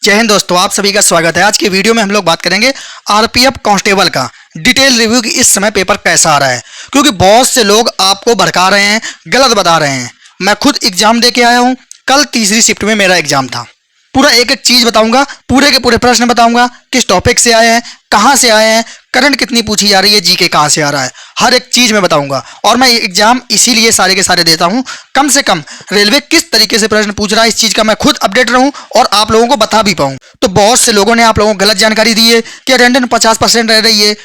जय हिंद दोस्तों, आप सभी का स्वागत है। आज की वीडियो में हम लोग बात करेंगे आरपीएफ कांस्टेबल का डिटेल रिव्यू की इस समय पेपर कैसा आ रहा है, क्योंकि बहुत से लोग आपको भड़का रहे हैं, गलत बता रहे हैं। मैं खुद एग्जाम दे के आया हूं, कल तीसरी शिफ्ट में मेरा एग्जाम था। पूरा एक एक चीज बताऊंगा, पूरे के पूरे प्रश्न बताऊंगा, किस टॉपिक से आए हैं, कहां से आए हैं, करंट कितनी पूछी जा रही है, जीके कहां से आ रहा है, हर एक चीज मैं बताऊंगा। और मैं एग्जाम इसीलिए सारे के सारे देता हूं, कम से कम रेलवे किस तरीके से प्रश्न पूछ रहा है इस चीज का मैं खुद अपडेट रहूं और आप लोगों को बता भी पाऊं। तो बहुत से लोगों ने आप लोगों को गलत जानकारी दी है कि अटेंडेंस 50% रह रही है,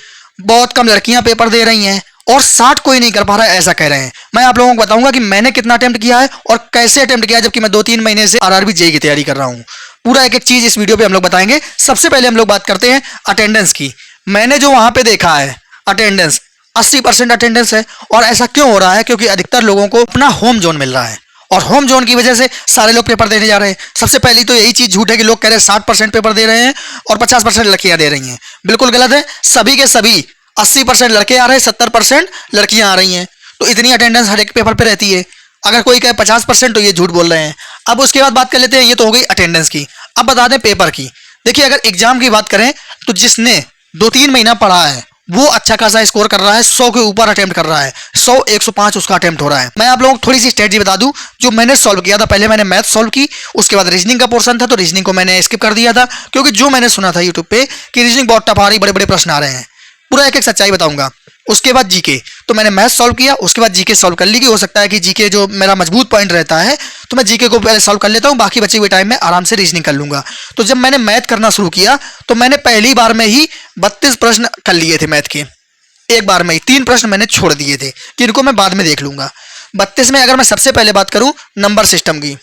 बहुत कम लड़कियां पेपर दे रही हैं और 60 कोई नहीं कर पा रहा है, ऐसा कह रहे हैं। मैं आप लोगों को बताऊंगा कि मैंने कितना अटेम्प्ट किया है और कैसे अटेम्प्ट किया है, जबकि मैं 2-3 महीने से आरआरबी जेईई की तैयारी कर रहा हूं। पूरा एक एक चीज इस वीडियो पे हम लोग बताएंगे। सबसे पहले हम लोग बात करते हैं अटेंडेंस की। मैंने जो वहां पे देखा है अटेंडेंस 80% अटेंडेंस है। और ऐसा क्यों हो रहा है? क्योंकि अधिकतर लोगों को अपना होम जोन मिल रहा है और होम जोन की वजह से सारे लोग पेपर देने जा रहे हैं। सबसे पहली तो यही चीज झूठ है कि लोग कह रहे हैं 60% पेपर दे रहे हैं और 50% लड़कियां दे रही हैं। बिल्कुल गलत है। सभी के सभी 80% लड़के आ रहे हैं, 70% लड़कियां आ रही हैं। तो इतनी अटेंडेंस हर एक पेपर पे रहती है। अगर कोई कहे 50% तो ये झूठ बोल रहे हैं। अब उसके बाद बात कर लेते हैं, ये तो हो गई अटेंडेंस की। अब बता दें पेपर की। देखिए, अगर एग्जाम की बात करें तो जिसने 2-3 महीना पढ़ा है वो अच्छा खासा स्कोर कर रहा है, 100 के ऊपर अटेम्प्ट कर रहा है, 100-105 उसका अटेम्प्ट हो रहा है। मैं आप लोगों को थोड़ी सी स्ट्रेटजी बता दूं जो मैंने सॉल्व किया था। पहले मैंने मैथ सॉल्व की, उसके बाद रीजनिंग का पोर्शन था तो रीजनिंग को मैंने स्किप कर दिया था, क्योंकि जो मैंने सुना था यूट्यूब पे कि रीजनिंग बहुत टफ आ रही, बड़े बड़े प्रश्न आ रहे हैं। पूरा एक एक सच्चाई बताऊंगा। उसके बाद जीके, तो मैंने मैथ सॉल्व किया, उसके बाद जीके सॉल्व कर ली कि हो सकता है कि जीके जो मेरा मजबूत पॉइंट रहता है तो मैं जीके को पहले सॉल्व कर लेता हूं, बाकी बचे हुए टाइम में आराम से रीजनिंग कर लूंगा। तो जब मैंने मैथ करना शुरू किया तो मैंने पहली बार में ही 32 प्रश्न कर लिए थे मैथ के। एक बार में ही 3 प्रश्न मैंने छोड़ दिए थे कि इनको मैं बाद में देख लूंगा। 32 में अगर मैं सबसे पहले बात करूं नंबर सिस्टम की,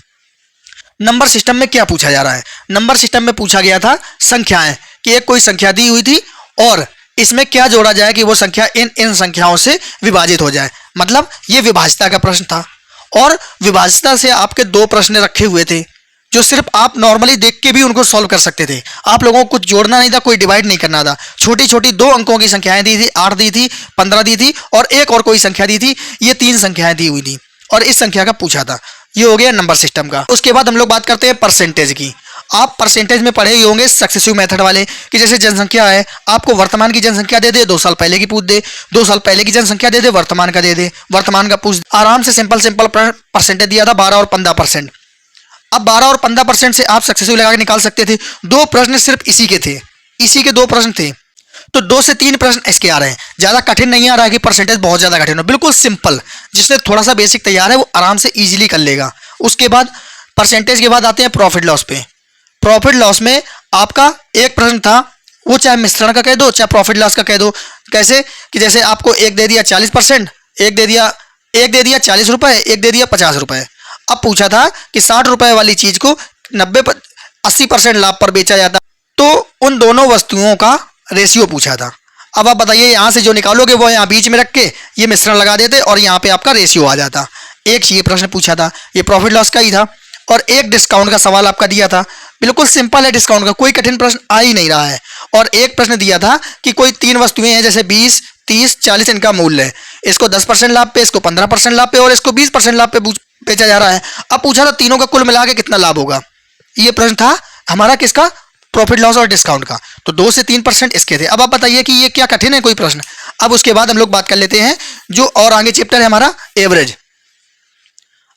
नंबर सिस्टम में क्या पूछा जा रहा है? नंबर सिस्टम में पूछा गया था संख्याएं, कि एक कोई संख्या दी हुई थी और इसमें क्या जोड़ा जाए कि वो संख्या इन इन संख्याओं से विभाजित हो जाए। मतलब ये विभाज्यता का प्रश्न था। और विभाज्यता से आपके 2 प्रश्न रखे हुए थे जो सिर्फ आप नॉर्मली देख के भी उनको सॉल्व कर सकते थे। आप लोगों को कुछ जोड़ना नहीं था, कोई डिवाइड नहीं करना था। छोटी छोटी 2 अंकों की संख्याएं दी थी, 8 दी थी, 15 दी थी और एक और कोई संख्या दी थी। ये 3 संख्याएं दी हुई थी और इस संख्या का पूछा था। ये हो गया नंबर सिस्टम का। उसके बाद हम लोग बात करते हैं परसेंटेज की। आप परसेंटेज में पढ़े ही होंगे सक्सेसिव मेथड वाले, कि जैसे जनसंख्या है, आपको वर्तमान की जनसंख्या दे दे, 2 साल पहले की पूछ दे, 2 साल पहले की जनसंख्या दे दे, वर्तमान का दे दे, वर्तमान का पूछ। आराम से सिंपल सिंपल परसेंटेज दिया था 12 और 15%। अब 12 और 15% से आप सक्सेसिव लगा के निकाल सकते थे। 2 प्रश्न सिर्फ इसी के थे, इसी के 2 प्रश्न थे। तो 2 से 3 प्रश्न इसके आ रहे हैं। ज्यादा कठिन नहीं आ रहा है कि परसेंटेज बहुत ज्यादा कठिन हो, बिल्कुल सिंपल। जिसने थोड़ा सा बेसिक तैयार है वो आराम से इजीली कर लेगा। उसके बाद परसेंटेज के बाद आते हैं प्रॉफिट लॉस पे। प्रॉफिट लॉस में आपका एक प्रश्न था, वो चाहे मिश्रण का कह दो चाहे प्रॉफिट लॉस का कह दो। कैसे? कि जैसे आपको एक दे दिया 40%, एक दे दिया 40 रुपए, एक दे दिया 50 रुपए। अब पूछा था कि 60 रुपए वाली चीज को 80% लाभ पर बेचा जाता, तो उन दोनों वस्तुओं का रेशियो पूछा था। अब आप बताइए, यहां से जो निकालोगे वो यहां बीच में रख के ये मिश्रण लगा देते और यहां पे आपका रेशियो आ जाता। एक ये प्रश्न पूछा था, ये प्रॉफिट लॉस का ही था। और एक डिस्काउंट का सवाल आपका दिया था, बिल्कुल सिंपल है, डिस्काउंट का कोई कठिन प्रश्न आ ही नहीं रहा है। और एक प्रश्न दिया था कि कोई 3 वस्तुएं हैं, जैसे 20, 30, 40 इनका मूल्य है, इसको 10% लाभ पे, इसको 15% लाभ पे और इसको 20% लाभ पे बेचा जा रहा है। अब पूछा था तीनों का कुल मिला के कितना लाभ होगा। ये प्रश्न था हमारा किसका? प्रॉफिट लॉस और डिस्काउंट का। तो 2 से 3% इसके थे। अब आप बताइए कि ये क्या कठिन है कोई प्रश्न? अब उसके बाद हम लोग बात कर लेते हैं जो और आगे चैप्टर है हमारा, एवरेज।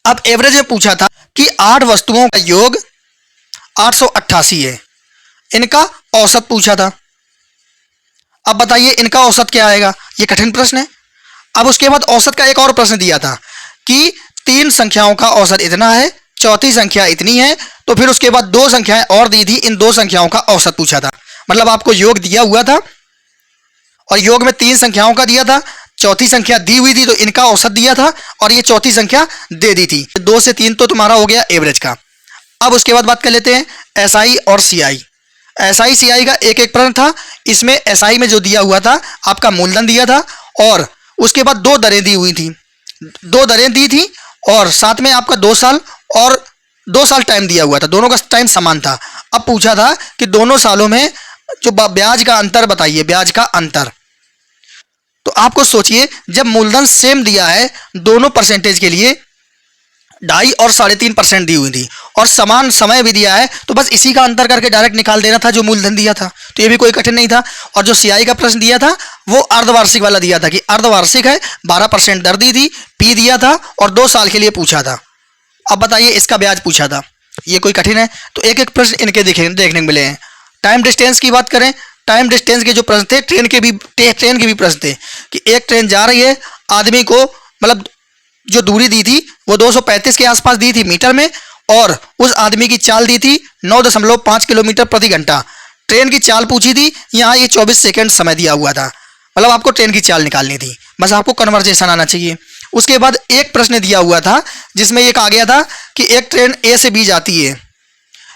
अब एवरेज में पूछा था कि 8 वस्तुओं का योग 888 है, इनका औसत पूछा था। अब बताइए इनका औसत क्या आएगा? ये कठिन प्रश्न है। अब उसके बाद औसत का एक और प्रश्न दिया था कि 3 संख्याओं का औसत इतना है, चौथी संख्या इतनी है। तो फिर उसके बाद 2 संख्याएं और दी थी, इन 2 संख्याओं का औसत पूछा था। मतलब आपको योग दिया हुआ था और योग में 3 संख्याओं का दिया था, चौथी संख्या दी हुई थी तो इनका औसत दिया था और ये चौथी संख्या दे दी थी। 2 से 3 तो तुम्हारा हो गया एवरेज का। अब उसके बाद बात कर लेते हैं एसआई और सीआई। एसआई सीआई का एक एक प्रश्न था। इसमें एसआई में जो दिया हुआ था आपका मूलधन दिया था और उसके बाद 2 दरें दी हुई थी, 2 दरें दी थी और साथ में आपका 2 साल और 2 साल टाइम दिया हुआ था, दोनों का टाइम समान था। अब पूछा था कि दोनों सालों में जो ब्याज का अंतर बताइए, ब्याज का अंतर। तो आपको सोचिए, जब मूलधन सेम दिया है दोनों परसेंटेज के लिए 2.5 और 3.5% दी हुई थी और समान समय भी दिया है, तो बस इसी का अंतर करके डायरेक्ट निकाल देना था जो मूलधन दिया था। तो ये भी कोई कठिन नहीं था। और जो सीआई का प्रश्न दिया था वो अर्धवार्षिक वाला दिया था कि अर्धवार्षिक है, 12% दर दी थी, पी दिया था और 2 साल के लिए पूछा था। अब बताइए इसका ब्याज पूछा था, ये कोई कठिन है? तो एक एक प्रश्न इनके देखने को मिले हैं। टाइम डिस्टेंस की बात करें, टाइम डिस्टेंस के जो प्रश्न थे, ट्रेन के भी प्रश्न थे कि एक ट्रेन जा रही है, आदमी को मतलब जो दूरी दी थी वो 235 के आसपास दी थी मीटर में, और उस आदमी की चाल दी थी 9.5 किलोमीटर प्रति घंटा। ट्रेन की चाल पूछी थी, यहाँ ये 24 सेकंड समय दिया हुआ था, मतलब आपको ट्रेन की चाल निकालनी थी, बस आपको कन्वर्जेशन आना चाहिए। उसके बाद एक प्रश्न दिया हुआ था जिसमें ये कहा गया था कि एक ट्रेन ए से बी जाती है,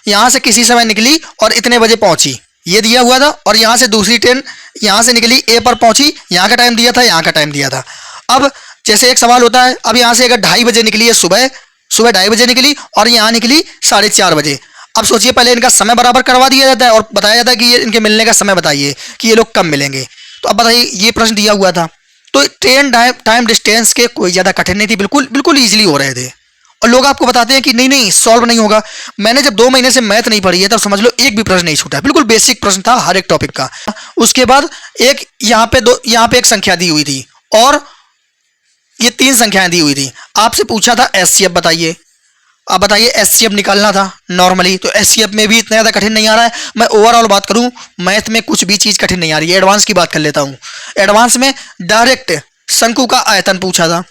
यहाँ से किसी समय निकली और इतने बजे पहुंची, ये दिया हुआ था, और यहाँ से दूसरी ट्रेन यहाँ से निकली ए पर पहुंची, यहाँ का टाइम दिया था, यहाँ का टाइम दिया था। अब जैसे एक सवाल होता है, अब यहाँ से अगर 2:30 बजे निकली है, सुबह 2:30 बजे निकली और यहाँ निकली 4:30 बजे। अब सोचिए, पहले इनका समय बराबर करवा दिया जाता है और बताया जाता है कि ये इनके मिलने का समय बताइए कि ये लोग कब मिलेंगे। तो अब बताइए, ये प्रश्न दिया हुआ था। तो ट्रेन टाइम डिस्टेंस के कोई ज़्यादा कठिन नहीं थी, बिल्कुल बिल्कुल ईजिली हो रहे थे। और लोग आपको बताते हैं कि नहीं नहीं सॉल्व नहीं होगा। मैंने जब 2 महीने से मैथ नहीं पढ़ी है तब समझ लो एक भी प्रश्न नहीं छूटा है, बिल्कुल बेसिक प्रश्न था हर एक टॉपिक का। उसके बाद एक यहाँ पे एक संख्या दी हुई थी और ये 3 संख्याएं दी हुई थी। आपसे पूछा था एचसीएफ बताइए। अब बताइए एचसीएफ निकालना था नॉर्मली, तो एचसीएफ में भी इतना ज़्यादा कठिन नहीं आ रहा है। मैं ओवरऑल बात करूं, मैथ में कुछ भी चीज़ कठिन नहीं आ रही है। एडवांस की बात कर लेता हूं। एडवांस में डायरेक्ट शंकु का आयतन पूछा था।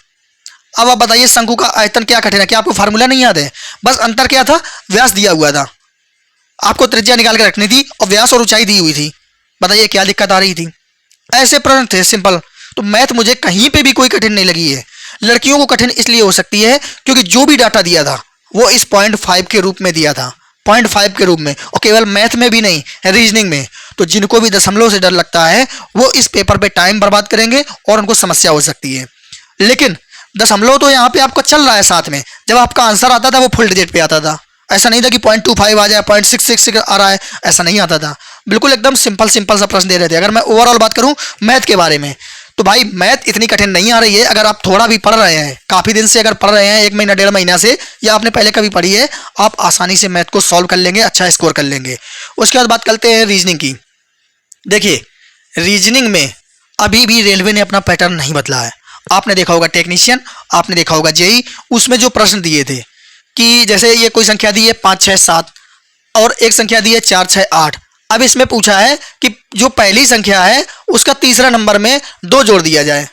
अब आप बताइए शंकु का आयतन क्या कठिन है? क्या आपको फार्मूला नहीं याद है? बस अंतर क्या था, व्यास दिया हुआ था, आपको त्रिज्या निकाल के रखनी थी और व्यास और ऊंचाई दी हुई थी। बताइए क्या दिक्कत आ रही थी? ऐसे प्रश्न थे सिंपल। तो मैथ मुझे कहीं पे भी कोई कठिन नहीं लगी है। लड़कियों को कठिन इसलिए हो सकती है क्योंकि जो भी डाटा दिया था वो इस 0.5 के रूप में दिया था, 0.5 के रूप में, और केवल मैथ में भी नहीं, रीजनिंग में। तो जिनको भी दशमलव से डर लगता है वो इस पेपर पे टाइम बर्बाद करेंगे और उनको समस्या हो सकती है। लेकिन दशमलव तो यहाँ पे आपको चल रहा है साथ में। जब आपका आंसर आता था वो फुल डिजिट पे आता था, ऐसा नहीं था कि 0.25 आ जाए, 0.66 आ रहा है, ऐसा नहीं आता था। बिल्कुल एकदम सिंपल सा प्रश्न दे रहे थे। अगर मैं ओवरऑल बात करूं मैथ के बारे में, तो भाई मैथ इतनी कठिन नहीं आ रही है। अगर आप थोड़ा भी पढ़ रहे हैं, काफ़ी दिन से अगर पढ़ रहे हैं, 1 महीना 1.5 महीना से, या आपने पहले कभी पढ़ी है, आप आसानी से मैथ को सॉल्व कर लेंगे, अच्छा स्कोर कर लेंगे। उसके बाद बात करते हैं रीजनिंग की। देखिए रीजनिंग में अभी भी रेलवे ने अपना पैटर्न नहीं बदला है। आपने देखा होगा टेक्नीशियन, आपने देखा होगा जेई, उसमें जो प्रश्न दिए थे कि जैसे ये कोई संख्या दी है 5, 6, 7 और एक संख्या दी है 4, 6, 8। अब इसमें पूछा है कि जो पहली संख्या है उसका तीसरा नंबर में 2 जोड़ दिया जाए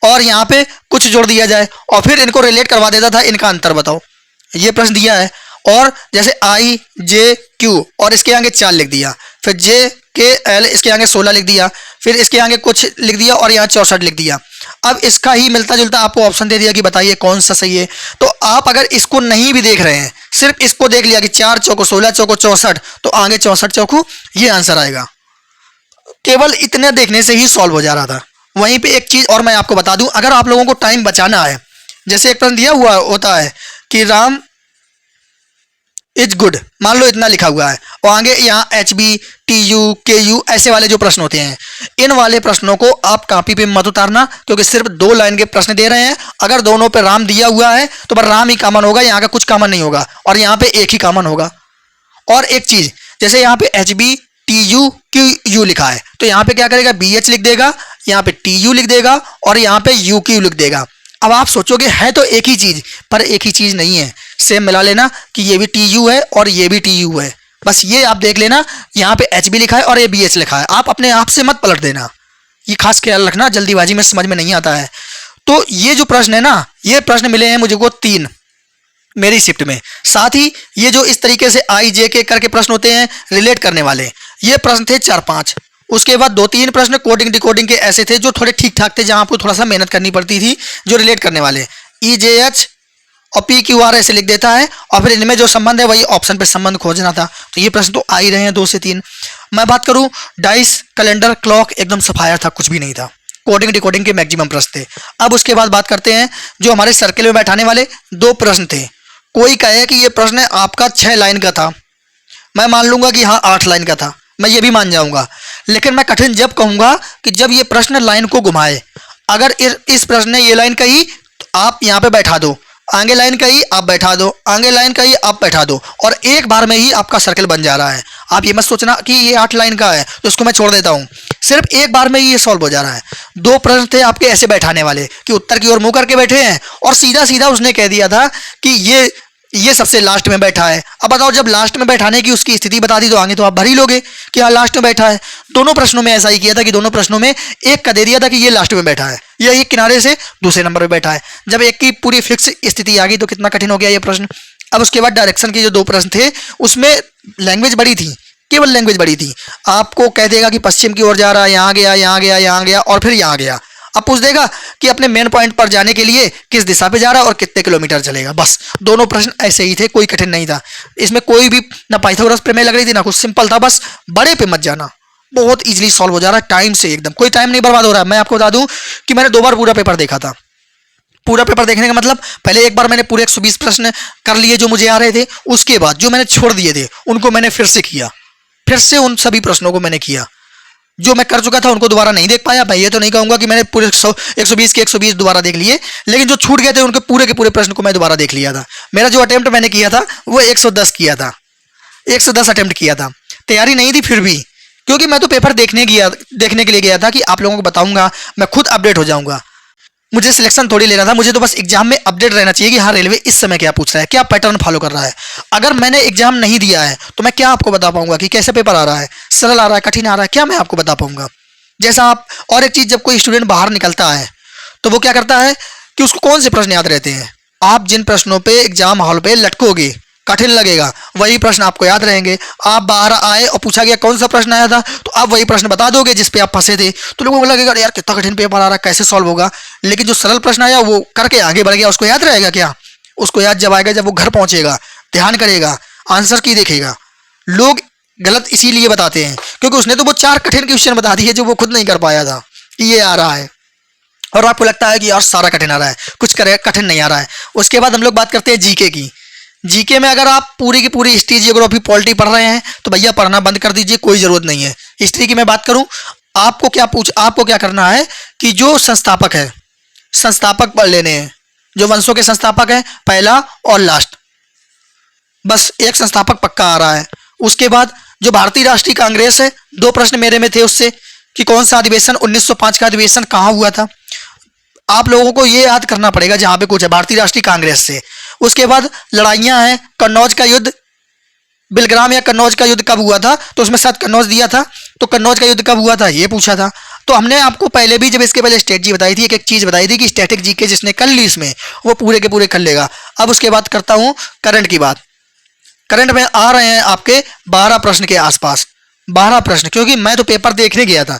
और यहाँ पे कुछ जोड़ दिया जाए और फिर इनको रिलेट करवा देता था, इनका अंतर बताओ। ये प्रश्न दिया है। और जैसे आई जे क्यू और इसके आगे 4 लिख दिया, फिर जे के एल इसके आगे 16 लिख दिया, फिर इसके आगे कुछ लिख दिया और यहाँ 64 लिख दिया। अब इसका ही मिलता जुलता आपको ऑप्शन दे दिया कि बताइए कौन सा सही है। तो आप अगर इसको नहीं भी देख रहे हैं, सिर्फ इसको देख लिया कि 4 चौको 16 चौको 64, तो आगे 64 चौको ये आंसर आएगा। केवल इतने देखने से ही सॉल्व हो जा रहा था। वहीं पे एक चीज और मैं आपको बता दूं, अगर आप लोगों को टाइम बचाना है, जैसे एक प्रश्न दिया हुआ होता है कि राम इज गुड, मान लो इतना लिखा हुआ है और आगे यहाँ एच बी टी यू के यू ऐसे वाले जो प्रश्न होते हैं, इन वाले प्रश्नों को आप कॉपी पे मत उतारना, क्योंकि सिर्फ 2 लाइन के प्रश्न दे रहे हैं। अगर दोनों पे राम दिया हुआ है तो पर राम ही कॉमन होगा, यहाँ का कुछ कॉमन नहीं होगा और यहाँ पे एक ही कॉमन होगा। और एक चीज, जैसे यहाँ पे H B T U Q U लिखा है तो यहाँ पे क्या करेगा, बी एच लिख देगा, यहाँ पे टी यू लिख देगा और यहाँ पे यू क्यू लिख देगा। अब आप सोचोगे है तो एक ही चीज, पर एक ही चीज नहीं है। सेम मिला लेना कि ये भी टी यू है और ये भी टी यू है, बस ये आप देख लेना। यहाँ पे एच बी लिखा है और ये बी एच लिखा है, आप अपने आप से मत पलट देना, ये खास ख्याल रखना, जल्दीबाजी में समझ में नहीं आता है। तो ये जो प्रश्न है ना, ये प्रश्न मिले हैं मुझे को 3 मेरी शिफ्ट में। साथ ही ये जो इस तरीके से आई जे के करके प्रश्न होते हैं रिलेट करने वाले, ये प्रश्न थे 4-5। उसके बाद 2-3 प्रश्न कोडिंग डिकोडिंग के ऐसे थे जो थोड़े ठीक ठाक थे, जहां आपको थोड़ा सा मेहनत करनी पड़ती थी, जो रिलेट करने वाले। ई जे एच और पी क्यू आर ऐसे लिख देता है और फिर इनमें जो संबंध है वही ऑप्शन पे संबंध खोजना था। तो ये प्रश्न तो आ ही रहे हैं 2 से 3। मैं बात करूं डाइस कैलेंडर क्लॉक एकदम सफाया था, कुछ भी नहीं था। कोडिंग डिकोडिंग के मैक्सिमम प्रश्न थे। अब उसके बाद बात करते हैं जो हमारे सर्किल में बैठाने वाले 2 प्रश्न थे। कोई कहे कि ये प्रश्न आपका 6 लाइन का था, मैं मान लूंगा कि हाँ 8 लाइन का था, मैं ये भी मान जाऊंगा। लेकिन मैं कठिन जब कहूंगा कि जब ये प्रश्न लाइन को घुमाए। अगर इस प्रश्न ने ये लाइन कही तो आप यहाँ पे बैठा दो, आगे लाइन का ही आप बैठा दो, आगे लाइन का ही आप बैठा दो, और एक बार में ही आपका सर्कल बन जा रहा है। आप ये मत सोचना कि ये 8 लाइन का है तो इसको मैं छोड़ देता हूँ, सिर्फ एक बार में ही ये सॉल्व हो जा रहा है। 2 प्रश्न थे आपके ऐसे बैठाने वाले कि उत्तर की ओर मुंह करके बैठे हैं और सीधा सीधा उसने कह दिया था कि ये सबसे लास्ट में बैठा है। अब बताओ, जब लास्ट में बैठाने की उसकी स्थिति बता दी तो आगे तो आप भर ही लोगे कि हाँ लास्ट में बैठा है। दोनों प्रश्नों में ऐसा ही किया था कि दोनों प्रश्नों में एक का दे दिया था कि ये लास्ट में बैठा है, या एक किनारे से दूसरे नंबर पे बैठा है। जब एक की पूरी फिक्स स्थिति आ गई तो कितना कठिन हो गया ये प्रश्न। अब उसके बाद डायरेक्शन के जो 2 प्रश्न थे उसमें लैंग्वेज बड़ी थी, केवल लैंग्वेज बड़ी थी। आपको कह देगा कि पश्चिम की ओर जा रहा है, यहाँ गया, यहाँ गया, यहाँ गया और फिर यहाँ गया। अब पूछ देगा कि अपने मेन पॉइंट पर जाने के लिए किस दिशा पे जा रहा है और कितने किलोमीटर चलेगा। बस दोनों प्रश्न ऐसे ही थे, कोई कठिन नहीं था इसमें। कोई भी ना पाइथागोरस प्रमेय लग रही थी ना कुछ, सिंपल था। बस बड़े पे मत जाना, बहुत इजीली सॉल्व हो जा रहा है, टाइम से एकदम कोई टाइम नहीं बर्बाद हो रहा है। मैं आपको बता दूं कि मैंने 2 बार पूरा पेपर देखा था। पूरा पेपर देखने का मतलब, पहले एक बार मैंने पूरे 120 प्रश्न कर लिए जो मुझे आ रहे थे, उसके बाद जो मैंने छोड़ दिए थे उनको मैंने फिर से किया, फिर से उन सभी प्रश्नों को मैंने किया। जो मैं कर चुका था उनको दोबारा नहीं देख पाया। मैं ये तो नहीं कहूंगा कि मैंने पूरे 120 के 120 दोबारा देख लिए, लेकिन जो छूट गए थे उनके पूरे के पूरे प्रश्न को मैं दोबारा देख लिया था। मेरा जो अटेम्प्ट मैंने किया था वो 110 किया था, 110 अटेम्प्ट किया था। तैयारी नहीं थी फिर भी, क्योंकि मैं तो पेपर देखने के लिए गया था कि आप लोगों को बताऊंगा, मैं खुद अपडेट हो जाऊंगा। मुझे सिलेक्शन थोड़ी लेना था, मुझे तो बस एग्जाम में अपडेट रहना चाहिए कि हाँ रेलवे इस समय क्या पूछ रहा है, क्या पैटर्न फॉलो कर रहा है। अगर मैंने एग्जाम नहीं दिया है तो मैं क्या आपको बता पाऊंगा कि कैसे पेपर आ रहा है, सरल आ रहा है, कठिन आ रहा है, क्या मैं आपको बता पाऊंगा। जैसा आप, और एक चीज, जब कोई स्टूडेंट बाहर निकलता है तो वो क्या करता है कि उसको कौन से प्रश्न याद रहते हैं। आप जिन प्रश्नों पे एग्जाम हॉल पे लटकोगे, कठिन लगेगा, वही प्रश्न आपको याद रहेंगे। आप बाहर आए और पूछा गया कौन सा प्रश्न आया था तो आप वही प्रश्न बता दोगे जिस पे आप फंसे थे, तो लोगों को लगेगा यार कितना कठिन पेपर आ रहा है, कैसे सॉल्व होगा। लेकिन जो सरल प्रश्न आया वो करके आगे बढ़ गया, उसको याद रहेगा क्या? उसको याद जब आएगा जब वो घर पहुंचेगा, ध्यान करेगा, आंसर की देखेगा। लोग गलत इसीलिए बताते हैं क्योंकि उसने तो वो 4 कठिन क्वेश्चन बता दिए जो वो खुद नहीं कर पाया था कि ये आ रहा है, और आपको लगता है कि यार सारा कठिन आ रहा है, कुछ करे कठिन नहीं आ रहा है। उसके बाद हम लोग बात करते हैं जीके की। जीके में अगर आप पूरी की पूरी हिस्ट्री, जियोग्राफी, पॉलिटी पढ़ रहे हैं तो भैया पढ़ना बंद कर दीजिए, कोई जरूरत नहीं है। हिस्ट्री की मैं बात करूं, आपको क्या करना है कि जो संस्थापक है, संस्थापक पढ़ लेने हैं। जो वंशों के संस्थापक हैं, पहला और लास्ट, बस एक संस्थापक पक्का आ रहा है। उसके बाद जो भारतीय राष्ट्रीय कांग्रेस है, 2 प्रश्न मेरे में थे उससे कि कौन सा अधिवेशन, 1905 का अधिवेशन कहाँ हुआ था। आप लोगों को ये याद करना पड़ेगा जहां पे कुछ है भारतीय राष्ट्रीय कांग्रेस से। उसके बाद लड़ाइयां हैं, कन्नौज का युद्ध, बिलग्राम या कन्नौज का युद्ध कब हुआ था, तो उसमें साथ कन्नौज दिया था, तो कन्नौज का युद्ध कब हुआ था ये पूछा था। तो हमने आपको पहले भी, जब इसके पहले स्टेट जी बताई थी, एक एक चीज बताई थी कि स्टैटिक जी के जिसने कर ली इसमें वो पूरे के पूरे कर लेगा। अब उसके बाद करता हूं करंट की बात। करंट में आ रहे हैं आपके 12 प्रश्न के आसपास, 12 प्रश्न, क्योंकि मैं तो पेपर देखने गया था।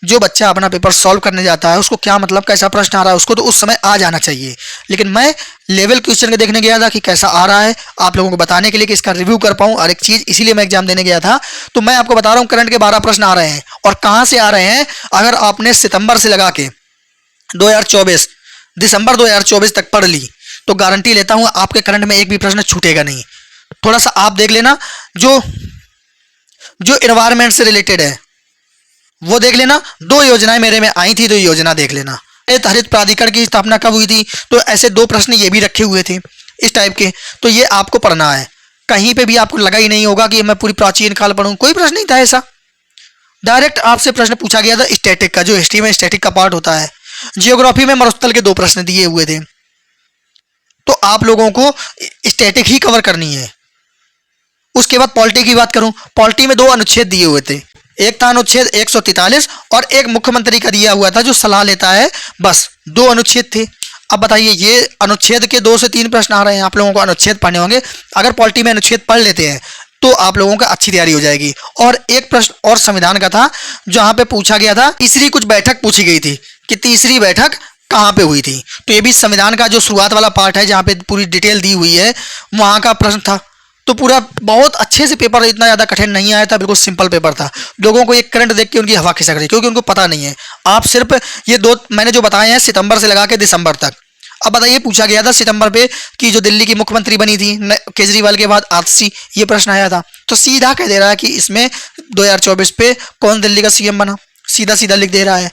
जो बच्चा अपना पेपर सॉल्व करने जाता है उसको क्या मतलब कैसा प्रश्न आ रहा है उसको तो उस समय आ जाना चाहिए, लेकिन मैं लेवल क्वेश्चन के देखने गया था कि कैसा आ रहा है, आप लोगों को बताने के लिए कि इसका रिव्यू कर पाऊं। और एक चीज, इसीलिए मैं एग्जाम देने गया था। तो मैं आपको बता रहा हूं करंट के 12 प्रश्न आ रहे हैं, और कहां से आ रहे हैं। अगर आपने सितंबर से लगा के 2024 दिसंबर 2024 तक पढ़ ली तो गारंटी लेता हूं आपके करंट में एक भी प्रश्न छूटेगा नहीं। थोड़ा सा आप देख लेना, जो एनवायरमेंट से रिलेटेड है वो देख लेना। 2 योजनाएं मेरे में आई थी, 2 योजना देख लेना। हरित प्राधिकरण की स्थापना कब हुई थी, तो ऐसे 2 प्रश्न ये भी रखे हुए थे इस टाइप के, तो ये आपको पढ़ना है। कहीं पे भी आपको लगा ही नहीं होगा कि मैं पूरी प्राचीन काल पढ़ूं, कोई प्रश्न नहीं था ऐसा। डायरेक्ट आपसे प्रश्न पूछा गया था स्टैटिक का, जो हिस्ट्री में स्टैटिक का पार्ट होता है। जियोग्राफी में मरुस्थल के 2 प्रश्न दिए हुए थे, तो आप लोगों को स्टैटिक ही कवर करनी है। उसके बाद पॉलिटी की बात करूं, पॉलिटी में 2 अनुच्छेद दिए हुए थे। एक था अनुच्छेद 143 और एक मुख्यमंत्री का दिया हुआ था जो सलाह लेता है, बस 2 अनुच्छेद थे। अब बताइए, ये अनुच्छेद के 2 से 3 प्रश्न आ रहे हैं, आप लोगों को अनुच्छेद पढ़ने होंगे। अगर पॉलिटी में अनुच्छेद पढ़ लेते हैं तो आप लोगों का अच्छी तैयारी हो जाएगी। और एक प्रश्न और संविधान का था जहां पे पूछा गया था, तीसरी कुछ बैठक पूछी गई थी कि तीसरी बैठक कहां पे हुई थी। तो ये भी संविधान का जो शुरुआत वाला पार्ट है जहां पे पूरी डिटेल दी हुई है, वहां का प्रश्न था। तो पूरा बहुत अच्छे से पेपर, इतना ज़्यादा कठिन नहीं आया था, बिल्कुल सिंपल पेपर था। लोगों को ये करंट देख के उनकी हवा खिसक रही, क्योंकि उनको पता नहीं है। आप सिर्फ ये 2 मैंने जो बताए हैं सितंबर से लगा के दिसंबर तक। अब बताइए, पूछा गया था सितंबर पे कि जो दिल्ली की मुख्यमंत्री बनी थी केजरीवाल के बाद आतिशी, ये प्रश्न आया था। तो सीधा कह दे रहा है कि इसमें 2024 पे कौन दिल्ली का सीएम बना, सीधा सीधा लिख दे रहा है।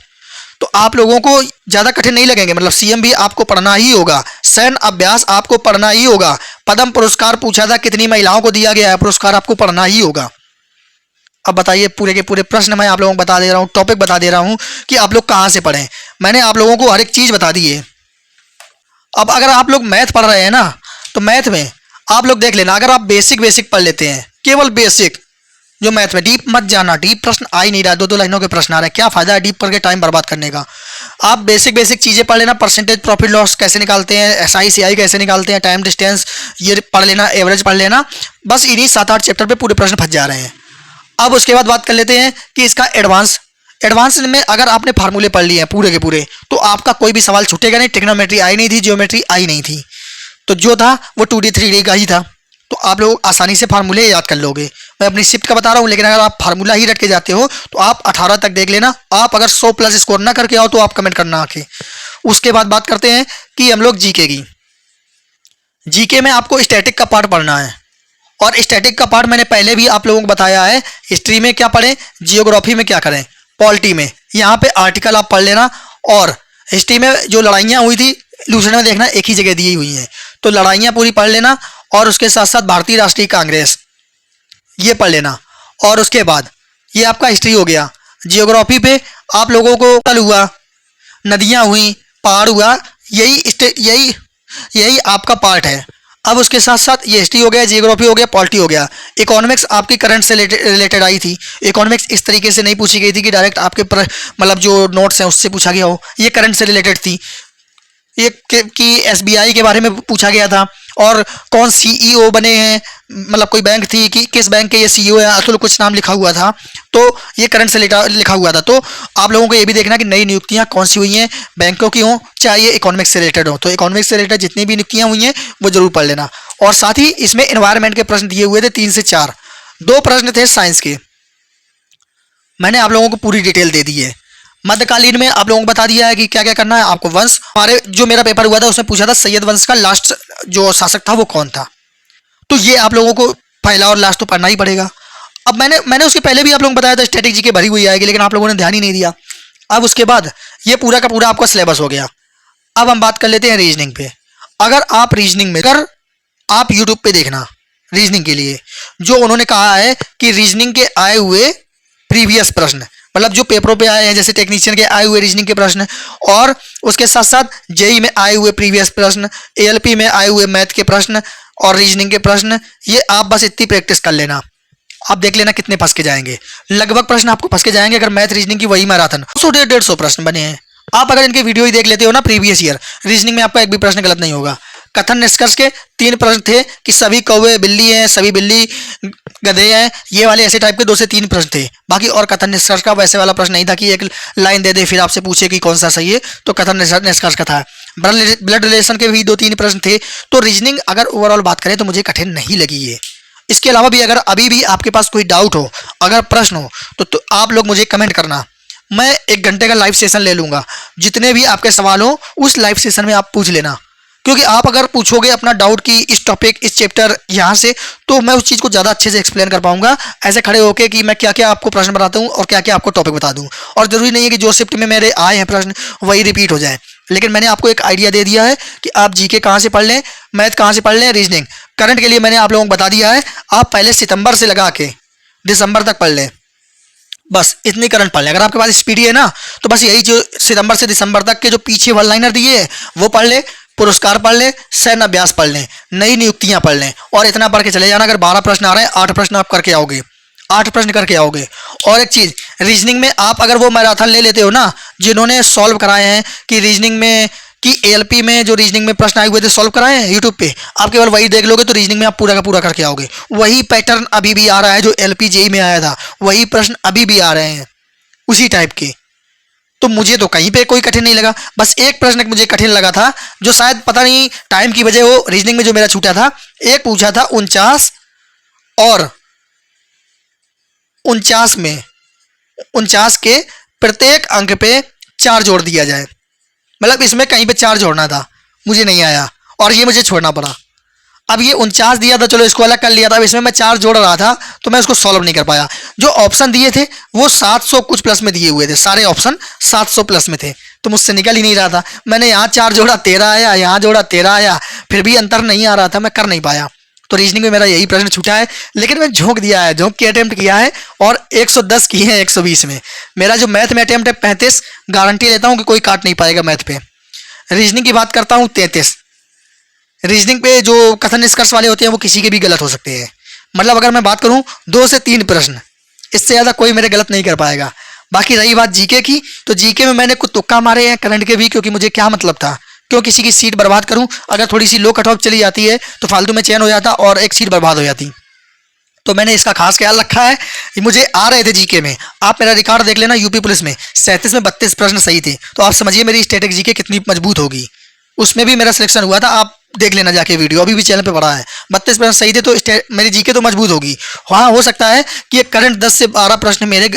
तो आप लोगों को ज़्यादा कठिन नहीं लगेंगे। मतलब सीएम भी आपको पढ़ना ही होगा, सैन्य अभ्यास आपको पढ़ना ही होगा, पद्म पुरस्कार पूछा था कितनी महिलाओं को दिया गया है, पुरस्कार आपको पढ़ना ही होगा। अब बताइए, पूरे के पूरे प्रश्न मैं आप लोगों को बता दे रहा हूँ, टॉपिक बता दे रहा हूँ कि आप लोग कहाँ से पढ़ें। मैंने आप लोगों को हर एक चीज़ बता दी है। अब अगर आप लोग मैथ पढ़ रहे हैं ना, तो मैथ में आप लोग देख लेना, अगर आप बेसिक बेसिक पढ़ लेते हैं, केवल बेसिक, जो मैथ में डीप मत जाना, डीप प्रश्न आ ही नहीं रहा, दो दो लाइनों के प्रश्न आ रहे हैं, क्या फायदा है डीप पढ़ के टाइम बर्बाद करने का। आप बेसिक बेसिक चीज़ें पढ़ लेना, परसेंटेज प्रॉफिट लॉस कैसे निकालते हैं, एसआई सीआई कैसे निकालते हैं, टाइम डिस्टेंस ये पढ़ लेना, एवरेज पढ़ लेना। बस इन्हीं 7-8 चैप्टर पे पूरे प्रश्न फंस जा रहे हैं। अब उसके बाद बात कर लेते हैं कि इसका एडवांस। एडवांस में अगर आपने फार्मूले पढ़ लिए हैं पूरे के पूरे, तो आपका कोई भी सवाल छूटेगा नहीं। ट्रिग्नोमेट्री आई नहीं थी, जियोमेट्री आई नहीं थी, तो जो था वो 2D 3D का ही था, तो आप लोग आसानी से फार्मूले याद कर लोगे। मैं अपनी शिफ्ट का बता रहा हूँ, लेकिन अगर आप फार्मूला ही रट के जाते हो तो आप 18 तक देख लेना। आप अगर 100+ स्कोर ना करके आओ तो आप कमेंट करना आके। उसके बाद बात करते हैं कि हम लोग जीके की। जीके में आपको स्टैटिक का पार्ट पढ़ना है, और स्टैटिक का पार्ट मैंने पहले भी आप लोगों को बताया है। हिस्ट्री में क्या पढ़ें, जियोग्राफी में क्या करें, पॉलिटी में यहाँ पे आर्टिकल आप पढ़ लेना। और हिस्ट्री में जो लड़ाइयाँ हुई थी लूसेंट में देखना, एक ही जगह दी हुई हैं, तो लड़ाइयाँ पूरी पढ़ लेना। और उसके साथ साथ भारतीय राष्ट्रीय कांग्रेस ये पढ़ लेना। और उसके बाद ये आपका हिस्ट्री हो गया। जियोग्राफी पे आप लोगों को कल हुआ, नदियाँ हुई, पहाड़ हुआ, यही यही आपका पार्ट है। अब उसके साथ साथ ये हिस्ट्री हो गया, जियोग्राफी हो गया, पॉलिटी हो गया। इकोनॉमिक्स आपकी करंट से रिलेटेड आई थी। इकोनॉमिक्स इस तरीके से नहीं पूछी गई थी कि डायरेक्ट आपके मतलब जो नोट्स हैं उससे पूछा गया हो, ये करंट से रिलेटेड थी। ये कि एसबीआई के बारे में पूछा गया था, और कौन सीईओ बने हैं, मतलब कोई बैंक थी कि किस बैंक के ये सीईओ है, अतुल कुछ नाम लिखा हुआ था, तो ये करंट से लिखा हुआ था। तो आप लोगों को ये भी देखना कि नई नियुक्तियां कौन सी हुई हैं, बैंकों की हों चाहे ये इकोनॉमिक्स से रिलेटेड हो, तो इकोनॉमिक्स से रिलेटेड जितनी भी नियुक्तियां हुई हैं वो जरूर पढ़ लेना। और साथ ही इसमें एनवायरनमेंट के प्रश्न दिए हुए थे 3 से 4, 2 प्रश्न थे साइंस के, मैंने आप लोगों को पूरी डिटेल दे दी है। मध्यकालीन में आप लोगों को बता दिया है कि क्या क्या करना है आपको। वंश, हमारे जो मेरा पेपर हुआ था उसमें पूछा था सैयद वंश का लास्ट जो शासक था वो कौन था, तो ये आप लोगों को पहला और लास्ट तो पढ़ना ही पड़ेगा। अब मैंने उसके पहले भी आप लोगों को बताया था स्ट्रेटेजी की भरी हुई आएगी, लेकिन आप लोगों ने ध्यान ही नहीं दिया। अब उसके बाद ये पूरा का पूरा आपका सिलेबस हो गया। अब हम बात कर लेते हैं रीजनिंग पे। अगर आप रीजनिंग में कर, आप यूट्यूब पे देखना रीजनिंग के लिए, जो उन्होंने कहा है कि रीजनिंग के आए हुए प्रीवियस प्रश्न, मतलब जो पेपरों पे आए हैं, जैसे टेक्नीशियन के आए हुए रीजनिंग के प्रश्न, और उसके साथ साथ जेई में आए हुए प्रीवियस प्रश्न, एएलपी में आए हुए मैथ के प्रश्न और रीजनिंग के प्रश्न, ये आप बस इतनी प्रैक्टिस कर लेना। आप देख लेना कितने फंस के जाएंगे, लगभग प्रश्न आपको फंस के जाएंगे। अगर मैथ रीजनिंग की वही मैराथन 100-150 प्रश्न बने हैं, आप अगर इनके वीडियो ही देख लेते हो ना प्रीवियस ईयर, रीजनिंग में आपका एक भी प्रश्न गलत नहीं होगा। कथन निष्कर्ष के 3 प्रश्न थे कि सभी कौवे बिल्ली हैं, सभी बिल्ली गधे हैं, ये वाले ऐसे टाइप के 2 से 3 प्रश्न थे। बाकी और कथन निष्कर्ष का वैसे वाला प्रश्न नहीं था कि एक लाइन दे दे फिर आपसे पूछे कि कौन सा सही है, तो कथन निष्कर्ष का था। ब्लड रिलेशन के भी 2-3 प्रश्न थे। तो रीजनिंग अगर ओवरऑल बात करें तो मुझे कठिन नहीं लगी है। इसके अलावा भी अगर अभी भी आपके पास कोई डाउट हो, अगर प्रश्न हो, तो आप लोग मुझे कमेंट करना, मैं 1 घंटे का लाइव सेशन ले लूँगा। जितने भी आपके सवाल हो उस लाइव सेशन में आप पूछ लेना, क्योंकि आप अगर पूछोगे अपना डाउट कि इस टॉपिक इस चैप्टर यहाँ से, तो मैं उस चीज़ को ज़्यादा अच्छे से एक्सप्लेन कर पाऊंगा ऐसे खड़े होके कि मैं क्या क्या आपको प्रश्न बताता हूँ और क्या क्या आपको टॉपिक बता दूँ। और ज़रूरी नहीं है कि जो शिफ्ट में मेरे आए हैं प्रश्न वही रिपीट हो जाए, लेकिन मैंने आपको एक आइडिया दे दिया है कि आप जीके कहाँ से पढ़ लें, मैथ कहाँ से पढ़ लें, रीजनिंग करंट के लिए मैंने आप लोगों को बता दिया है। आप पहले सितंबर से लगा के दिसंबर तक पढ़ लें, बस इतनी करंट पढ़ लें। अगर आपके पास स्पीडी है ना, तो बस यही जो सितंबर से दिसंबर तक के जो पीछे वन लाइनर दिए है वो पढ़ ले, पुरस्कार पढ़ लें, सैन्य अभ्यास पढ़ लें, नई नियुक्तियां पढ़ लें, और इतना पढ़ के चले जाना। अगर 12 प्रश्न आ रहे हैं, 8 प्रश्न आप करके आओगे, 8 प्रश्न करके आओगे। और एक चीज़, रीजनिंग में आप अगर वो मैराथन ले लेते हो ना, जिन्होंने सॉल्व कराए हैं कि रीजनिंग में कि एएलपी में जो रीजनिंग में प्रश्न आए हुए थे सॉल्व कराए हैं यूट्यूब पे, आप केवल वही देख लोगे तो रीजनिंग में आप पूरा का पूरा करके आओगे। वही पैटर्न अभी भी आ रहा है जो एलपी जेई में आया था, वही प्रश्न अभी भी आ रहे हैं उसी टाइप के। तो मुझे तो कहीं पे कोई कठिन नहीं लगा। बस एक प्रश्न मुझे कठिन लगा था, जो शायद पता नहीं टाइम की वजह हो, रीजनिंग में जो मेरा छूटा था। एक पूछा था 49 और 49 में 49 के प्रत्येक अंक पे 4 जोड़ दिया जाए, मतलब इसमें कहीं पे 4 जोड़ना था, मुझे नहीं आया और ये मुझे छोड़ना पड़ा। अब ये 49 दिया था, चलो इसको अलग कर लिया था। अब इसमें मैं 4 जोड़ रहा था तो मैं उसको सॉल्व नहीं कर पाया। जो ऑप्शन दिए थे वो 700 कुछ प्लस में दिए हुए थे, सारे ऑप्शन 700 प्लस में थे, तो मुझसे निकल ही नहीं रहा था। मैंने यहाँ 4 जोड़ा 13 आया, यहाँ जोड़ा 13 आया, फिर भी अंतर नहीं आ रहा था, मैं कर नहीं पाया। तो रीजनिंग में मेरा यही प्रश्न छूटा है, लेकिन मैं झोंक दिया है, झोंक के अटेम्प्ट किया है और 110 किए हैं 120 में। मेरा जो मैथ में अटेम्प्ट है 35, गारंटी लेता हूँ कि कोई काट नहीं पाएगा मैथ पे। रीजनिंग की बात करता हूँ 33। रीजनिंग पे जो कथन निष्कर्ष वाले होते हैं वो किसी के भी गलत हो सकते हैं। मतलब अगर मैं बात करूं 2 से 3 प्रश्न, इससे ज़्यादा कोई मेरे गलत नहीं कर पाएगा। बाकी रही बात जीके की, तो जीके में मैंने कुछ तुक्का मारे हैं करंट के भी, क्योंकि मुझे क्या मतलब था, क्यों किसी की सीट बर्बाद करूं। अगर थोड़ी सी लो कट ऑफ चली जाती है तो फालतू में चयन हो जाता और एक सीट बर्बाद हो जाती। तो मैंने इसका खास ख्याल रखा है। मुझे आ रहे थे जीके में, आप मेरा रिकॉर्ड देख लेना, यूपी पुलिस में 37 में 32 प्रश्न सही थे, तो आप समझिए मेरी स्टैटिक जीके कितनी मजबूत होगी। उसमें भी मेरा सिलेक्शन हुआ था, आप देख लेना जाके वीडियो, अभी भी चैनल पे पड़ा है। 32 प्रश्न सही थे, तो मेरी जीके तो मजबूत होगी। हाँ, हो सकता है कि ये करंट 10 से 12 प्रश्न मेरे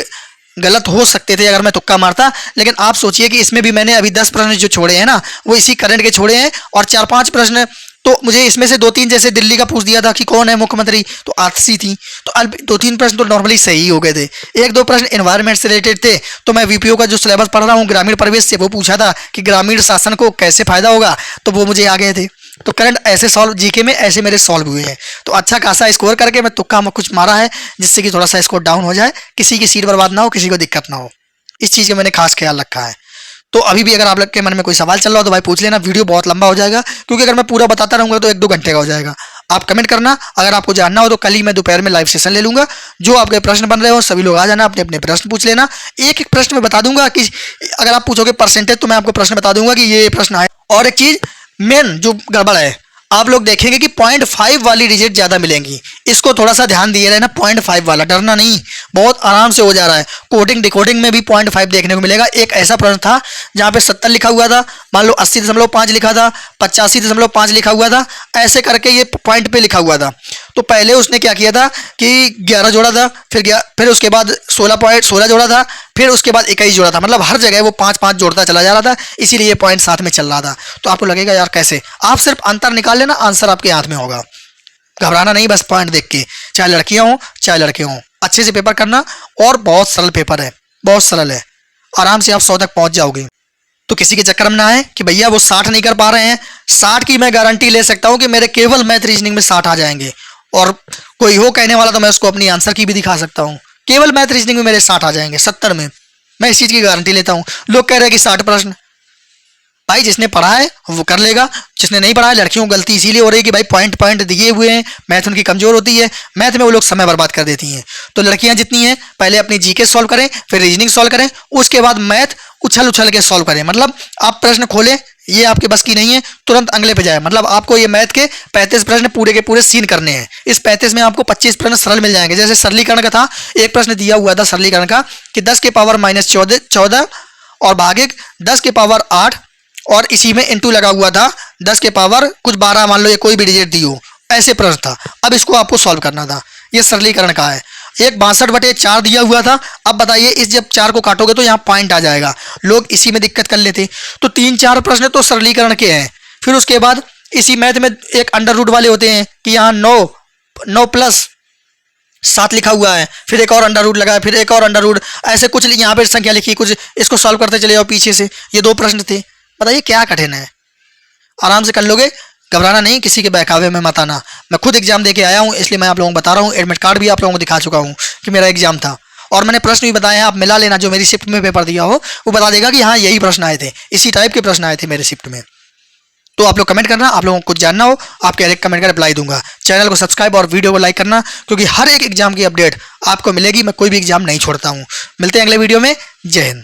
गलत हो सकते थे अगर मैं तुक्का मारता, लेकिन आप सोचिए कि इसमें भी मैंने अभी 10 प्रश्न जो छोड़े हैं ना, वो इसी करंट के छोड़े हैं, और 4-5 प्रश्न तो मुझे इसमें से 2-3, जैसे दिल्ली का पूछ दिया था कि कौन है मुख्यमंत्री, तो आतिशी थी, तो 2-3 प्रश्न तो नॉर्मली सही हो गए थे। 1-2 प्रश्न एनवायरनमेंट से रिलेटेड थे, तो मैं वीपीओ का जो सिलेबस पढ़ रहा हूँ ग्रामीण परिवेश से, वो पूछा था कि ग्रामीण शासन को कैसे फायदा होगा, तो वो मुझे आ गए थे। तो करंट ऐसे सॉल्व, जीके में ऐसे मेरे सॉल्व हुए हैं। तो अच्छा खासा स्कोर करके मैं तुक्का में कुछ मारा है, जिससे कि थोड़ा सा स्कोर डाउन हो जाए, किसी की सीट बर्बाद ना हो, किसी को दिक्कत ना हो। इस चीज़ का मैंने खास ख्याल रखा है। तो अभी भी अगर आप लोग के मन में कोई सवाल चल रहा हो तो भाई पूछ लेना, वीडियो बहुत लंबा हो जाएगा, क्योंकि अगर मैं पूरा बताता रहूँगा तो 1-2 घंटे का हो जाएगा। आप कमेंट करना, अगर आपको जानना हो तो कल ही मैं दोपहर में लाइव सेशन ले लूँगा। जो आपके प्रश्न बन रहे हो सभी लोग आ जाना, अपने अपने प्रश्न पूछ लेना। एक प्रश्न में बता दूंगा कि अगर आप पूछोगे परसेंटेज, तो मैं आपको प्रश्न बता दूंगा कि ये प्रश्न आए। और एक चीज़ मेन जो गड़बड़ है, आप लोग देखेंगे कि 0.5 वाली डिजिट ज़्यादा मिलेंगी, इसको थोड़ा सा ध्यान दिए रहना। 0.5 वाला, डरना नहीं, बहुत आराम से हो जा रहा है। कोडिंग डिकोडिंग में भी 0.5 देखने को मिलेगा। एक ऐसा प्रश्न था जहाँ पे 70 लिखा हुआ था, मान लो 80.5 लिखा था, 85.5 लिखा हुआ था, ऐसे करके ये पॉइंट पे लिखा हुआ था। तो पहले उसने क्या किया था कि 11 जोड़ा था, फिर उसके बाद 16 जोड़ा था, फिर उसके बाद 21 जोड़ा था। मतलब हर जगह वो 5-5 जोड़ता चला जा रहा था, इसीलिए ये पॉइंट साथ में चल रहा था। तो आपको लगेगा यार कैसे, आप सिर्फ अंतर निकाल लेना, आंसर आपके हाथ में होगा। घबराना नहीं, बस पॉइंट देख के, चाहे लड़कियां हों चाहे लड़के हों, अच्छे से पेपर करना। और बहुत सरल पेपर है, बहुत सरल है, आराम से आप 100 तक पहुंच जाओगे। तो किसी के चक्कर में ना आए कि भैया वो 60 नहीं कर पा रहे हैं। 60 की मैं गारंटी ले सकता हूं कि मेरे केवल मैथ रीजनिंग में 60 आ जाएंगे। और कोई हो कहने वाला तो मैं उसको अपनी आंसर की भी दिखा सकता हूं, केवल मैथ रीजनिंग में मेरे 60 आ जाएंगे 70 में, मैं इस चीज़ की गारंटी लेता हूं। लोग कह रहे हैं कि 60 प्रश्न, भाई जिसने पढ़ा है वो कर लेगा, जिसने नहीं पढ़ा है, लड़कियों को गलती इसीलिए हो रही है कि भाई पॉइंट दिए हुए हैं, मैथ उनकी कमजोर होती है, मैथ में वो लोग समय बर्बाद कर देती हैं। तो लड़कियां जितनी हैं पहले अपनी जीके सॉल्व करें, फिर रीजनिंग सॉल्व करें, उसके बाद मैथ उछल के सॉल्व करें। मतलब आप प्रश्न खोलें, ये आपके बस की नहीं है, तुरंत अगले पे जाए। मतलब आपको ये मैथ के 35 प्रश्न पूरे के पूरे सीन करने हैं। इस 35 में आपको 25 प्रश्न सरल मिल जाएंगे। जैसे सरलीकरण का था, एक प्रश्न दिया हुआ था सरलीकरण का कि 10 के पावर -14 और भागे 10 के पावर 8, और इसी में इंटू लगा हुआ था 10 के पावर कुछ 12, मान लो ये कोई भी डिजिट दी हो, ऐसे प्रश्न था। अब इसको आपको सॉल्व करना था, ये सरलीकरण का है। एक 62/4 दिया हुआ था। अब बताइए इस जब 4 को काटोगे तो यहाँ पॉइंट आ जाएगा, लोग इसी में दिक्कत कर लेते। तो 3-4 प्रश्न तो सरलीकरण के हैं। फिर उसके बाद इसी मैथ में एक अंडर रूट वाले होते हैं कि यहाँ 9 प्लस 7 लिखा हुआ है, फिर एक और अंडर रूट लगा है, फिर एक और अंडर रूट, ऐसे कुछ यहाँ पे संख्या लिखी, कुछ इसको सॉल्व करते चले जाओ पीछे से। ये 2 प्रश्न थे। बताइए क्या कठिन है, आराम से कर लोगे, घबराना नहीं, किसी के बहकावे में मत आना। मैं खुद एग्जाम देके आया हूँ, इसलिए मैं आप लोगों को बता रहा हूँ। एडमिट कार्ड भी आप लोगों को दिखा चुका हूँ कि मेरा एग्जाम था, और मैंने प्रश्न भी बताए हैं। आप मिला लेना, जो मेरी शिफ्ट में पेपर दिया हो वो बता देगा कि हाँ यही प्रश्न आए थे, इसी टाइप के प्रश्न आए थे मेरे शिफ्ट में। तो आप लोग कमेंट करना, आप लोगों को कुछ जानना हो आपके हर एक कमेंट का रिप्लाई दूंगा। चैनल को सब्सक्राइब और वीडियो को लाइक करना, क्योंकि हर एक एग्जाम की अपडेट आपको मिलेगी। मैं कोई भी एग्जाम नहीं छोड़ता हूँ। मिलते हैं अगले वीडियो में। जय हिंद।